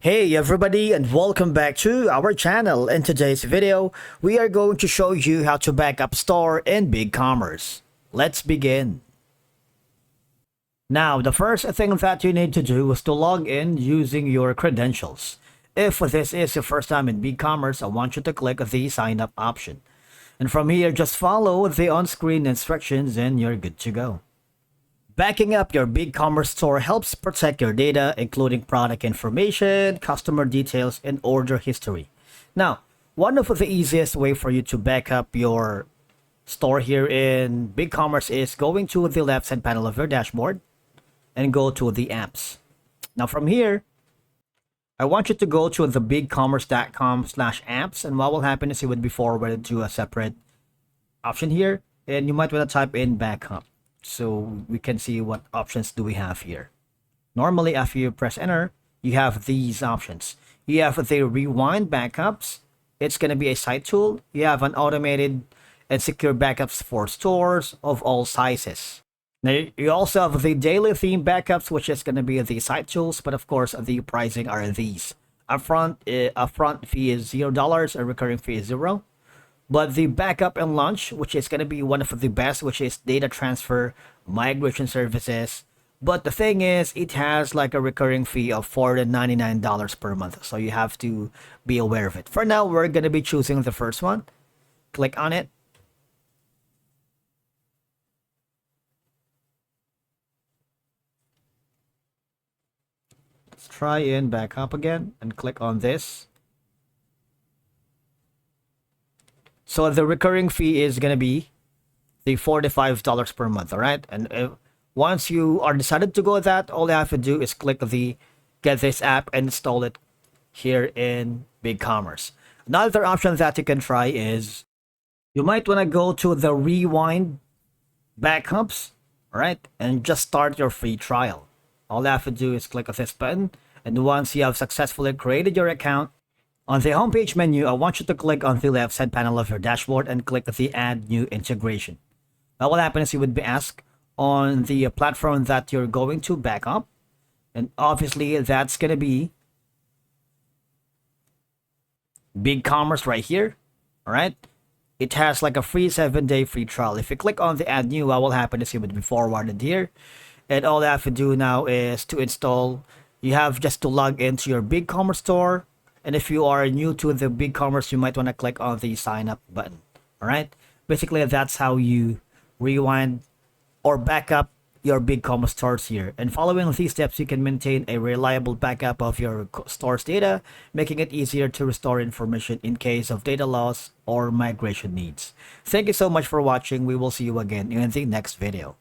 Hey everybody, and welcome back to our channel. In today's video, we are going to show you how to back up store in Bigcommerce. Let's begin. Now, the first thing that you need to do is to log in using your credentials. If this is your first time in Bigcommerce, I want you to click the sign up option. And from here, just follow the on-screen instructions and you're good to go. Backing up your Bigcommerce store helps protect your data, including product information, customer details, and order history. Now, one of the easiest way for you to back up your store here in Bigcommerce is going to the left side panel of your dashboard and go to the apps. Now from here, I want you to go to the bigcommerce.com/apps, and what will happen is you would be forwarded to a separate option here, and you might want to type in backup so we can see what options do we have here. Normally, after you press enter, you have these options. You have the rewind backups. It's going to be a site tool. You have an automated and secure backups for stores of all sizes. Now, you also have the daily theme backups, which is going to be the site tools, but of course, the pricing are these. Upfront fee is $0, a recurring fee is 0. But the backup and launch, which is going to be one of the best, which is data transfer, migration services. But the thing is, it has like a recurring fee of $499 per month. So you have to be aware of it. For now, we're going to be choosing the first one. Click on it. Let's try and back up again and click on this. So the recurring fee is going to be the $45 per month, all right? And once you are decided to go with that, all you have to do is click the get this app and install it here in Bigcommerce. Another option that you can try is you might want to go to the rewind backups, all right? And just start your free trial. All you have to do is click on this button. And once you have successfully created your account, on the homepage menu, I want you to click on the left side panel of your dashboard and click the Add New Integration. Now, what happens is you would be asked on the platform that you're going to back up. And obviously, that's going to be Bigcommerce right here. All right. It has like a free 7-day free trial. If you click on the Add New, what will happen is you would be forwarded here. And all you have to do now is to install. You have just to log into your Bigcommerce store. And if you are new to the Bigcommerce, you might want to click on the sign up button. All right. Basically, that's how you rewind or back up your Bigcommerce stores here. And following these steps, you can maintain a reliable backup of your store's data, making it easier to restore information in case of data loss or migration needs. Thank you so much for watching. We will see you again in the next video.